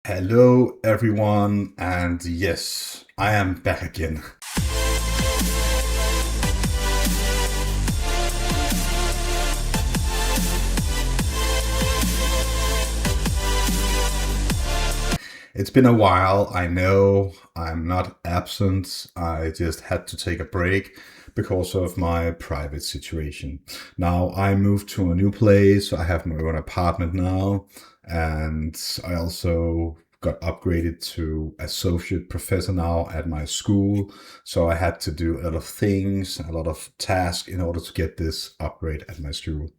Hello, everyone, and yes, I am back again. It's been a while, I know. I'm not absent. I just had to take a break because of my private situation. Now, I moved to a new place. I have my own apartment now, and I also got upgraded to associate professor now at my school. So I had to do a lot of things, a lot of tasks in order to get this upgrade at my school.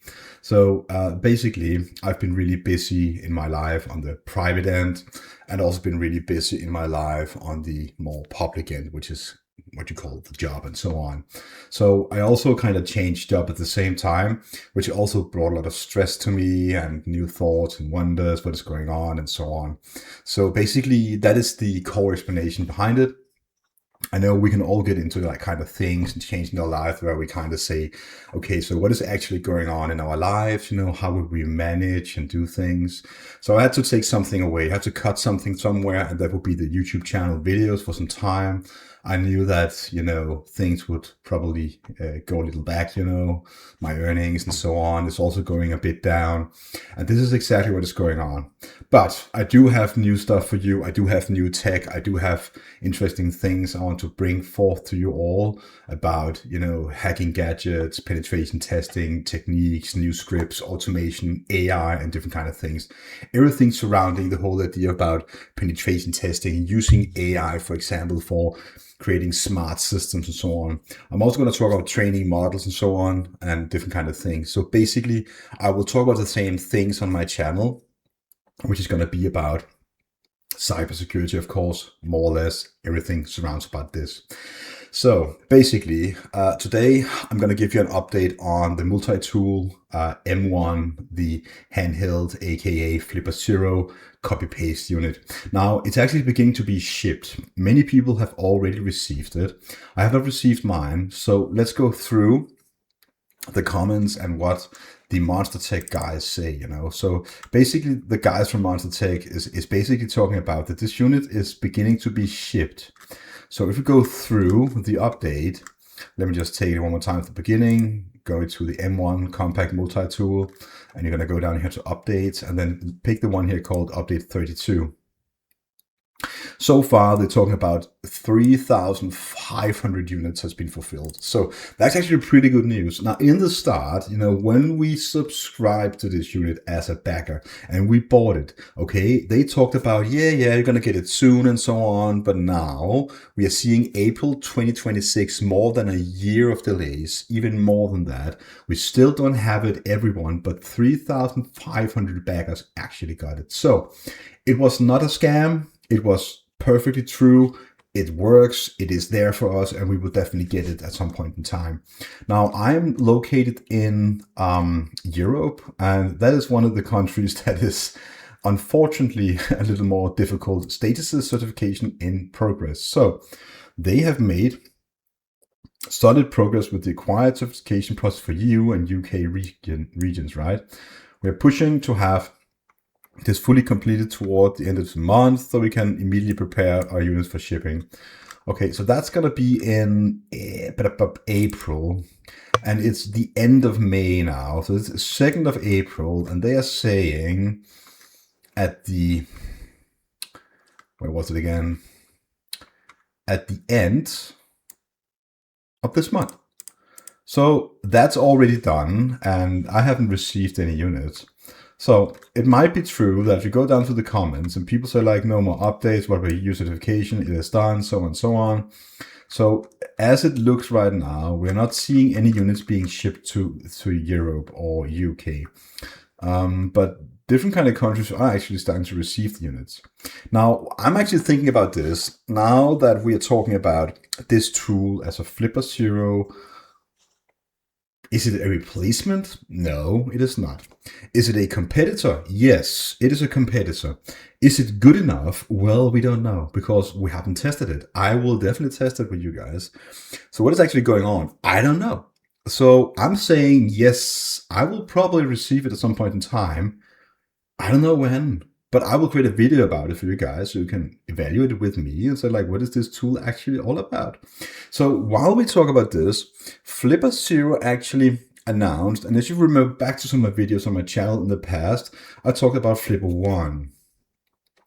So basically, I've been really busy in my life on the private end, and also been really busy in my life on the more public end, which is what you call the job and so on. So I also kind of changed job at the same time, which also brought a lot of stress to me and new thoughts and wonders, what is going on and so on. So basically that is the core explanation behind it. I know we can all get into that kind of things and changing our life where we kind of say, okay, so what is actually going on in our lives? How would we manage and do things? So I had to take something away. I had to cut something somewhere, and that would be the YouTube channel videos for some time. I knew that, things would probably go a little back, my earnings and so on. It's also going a bit down. And this is exactly what is going on. But I do have new stuff for you. I do have new tech. I do have interesting things I want to bring forth to you all about, hacking gadgets, penetration testing, techniques, new scripts, automation, AI, and different kind of things. Everything surrounding the whole idea about penetration testing, using AI, for example, for creating smart systems and so on. I'm also going to talk about training models and so on and different kind of things. So basically, I will talk about the same things on my channel, which is going to be about cybersecurity, of course, more or less everything surrounds about this. So basically, today I'm going to give you an update on the multi-tool M1, the handheld, aka Flipper Zero copy-paste unit. Now, it's actually beginning to be shipped. Many people have already received it. I have not received mine. So let's go through the comments and what the Monster Tech guys say, So basically the guys from Monster Tech is basically talking about that this unit is beginning to be shipped. So if we go through the update, let me just take it one more time at the beginning, go to the M1 compact multi-tool, and you're going to go down here to updates and then pick the one here called update 32. So far, they're talking about 3,500 units has been fulfilled. So that's actually pretty good news. Now, in the start, when we subscribed to this unit as a backer and we bought it, okay, they talked about, yeah, you're going to get it soon and so on. But now we are seeing April 2026, more than a year of delays, even more than that. We still don't have it, everyone, but 3,500 backers actually got it. So it was not a scam. It was perfectly true. It works. It is there for us, and we will definitely get it at some point in time. Now, I'm located in Europe, and that is one of the countries that is unfortunately a little more difficult. Status certification in progress. So they have made solid progress with the acquired certification process for EU and UK regions, right? We're pushing to have this fully completed toward the end of the month so we can immediately prepare our units for shipping. Okay, so that's going to be in April, and it's the end of May now. So it's 2nd of April, and they are saying at the, where was it again? At the end of this month. So that's already done, and I haven't received any units. So it might be true that if you go down to the comments and people say like, no more updates, what about EU certification? It is done, so on and so on. So as it looks right now, we're not seeing any units being shipped to Europe or UK. But different kind of countries are actually starting to receive the units. Now, I'm actually thinking about this now that we are talking about this tool as a Flipper Zero. Is it a replacement? No, it is not. Is it a competitor? Yes, it is a competitor. Is it good enough? Well, we don't know because we haven't tested it. I will definitely test it with you guys. So what is actually going on? I don't know. So I'm saying yes, I will probably receive it at some point in time. I don't know when, But I will create a video about it for you guys so you can evaluate it with me and say, like, what is this tool actually all about? So while we talk about this, Flipper Zero actually announced, and as you remember back to some of my videos on my channel in the past, I talked about Flipper One.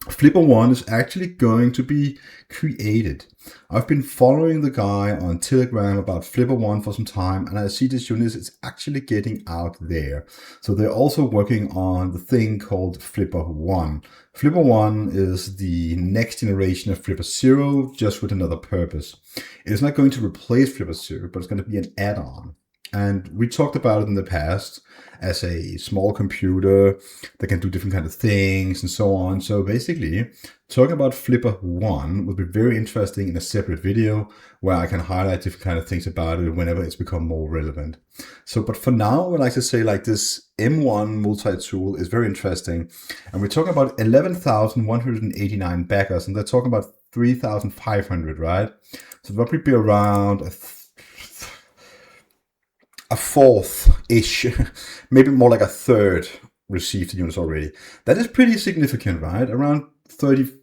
Flipper One is actually going to be created. I've been following the guy on Telegram about Flipper One for some time, and I see this unit is actually getting out there. So they're also working on the thing called Flipper One. Flipper One is the next generation of Flipper Zero, just with another purpose. It is not going to replace Flipper Zero, but it's going to be an add-on. And we talked about it in the past as a small computer that can do different kind of things and so on. So basically, talking about Flipper One would be very interesting in a separate video where I can highlight different kind of things about it whenever it's become more relevant. So, but for now, I would like to say like this M1 multi-tool is very interesting. And we're talking about 11,189 backers, and they're talking about 3,500, right? So that would be around a fourth-ish, maybe more like a third received units already. That is pretty significant, right? Around 30,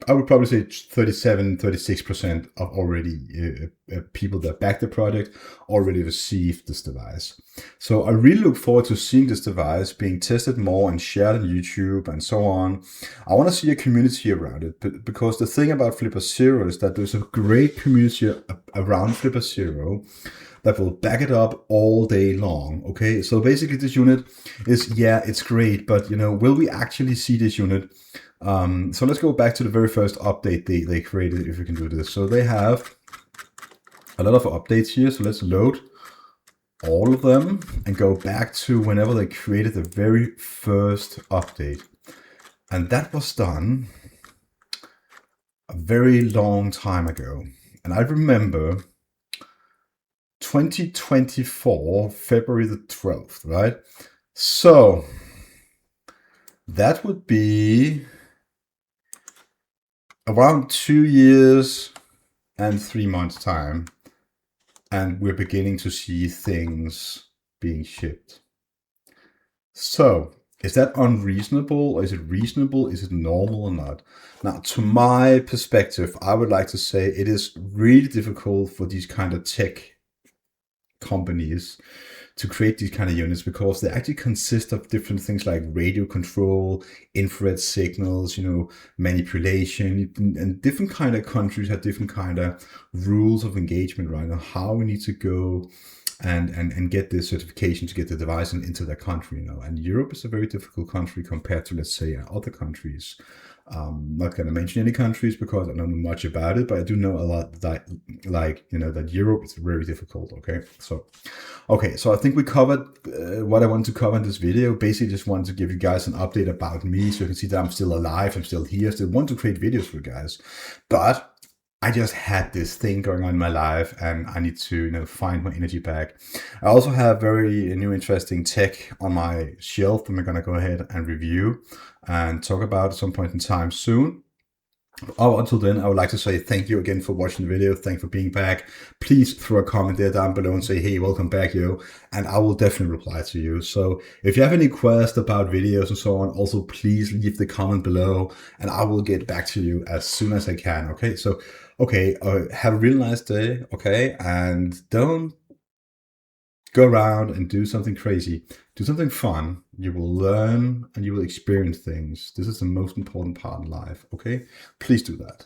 I would probably say 37, 36% of already people that back the project already received this device. So I really look forward to seeing this device being tested more and shared on YouTube and so on. I want to see a community around it, because the thing about Flipper Zero is that there's a great community around Flipper Zero that will back it up all day long. Okay, so basically this unit is, yeah, it's great, but you know, will we actually see this unit? So let's go back to the very first update they created, if we can do this. So they have a lot of updates here. So let's load all of them and go back to whenever they created the very first update. And that was done a very long time ago. And I remember 2024, February the 12th, right? So that would be around 2 years and 3 months time. And we're beginning to see things being shipped. So is that unreasonable, or is it reasonable? Is it normal or not? Now, to my perspective, I would like to say it is really difficult for these kind of tech companies to create these kind of units, because they actually consist of different things like radio control, infrared signals, you know, manipulation, and different kind of countries have different kind of rules of engagement, right? On how we need to go and get this certification to get the device into their country, you know. And Europe is a very difficult country compared to, let's say, other countries. Not going to mention any countries because I don't know much about it, but I do know a lot that, like, you know, that Europe is very difficult. Okay, so I think we covered what I wanted to cover in this video. Basically, just wanted to give you guys an update about me, so you can see that I'm still alive, I'm still here, still want to create videos for you guys, but I just had this thing going on in my life and I need to, you know, find my energy back. I also have very new interesting tech on my shelf that I'm going to go ahead and review and talk about at some point in time soon. Until then, I would like to say thank you again for watching the video. Thanks for being back. Please throw a comment there down below and say, hey, welcome back, yo. And I will definitely reply to you. So if you have any questions about videos and so on, also please leave the comment below and I will get back to you as soon as I can. Okay, so, have a really nice day. Okay, and don't go around and do something crazy. Do something fun. You will learn and you will experience things. This is the most important part in life. Okay, please do that.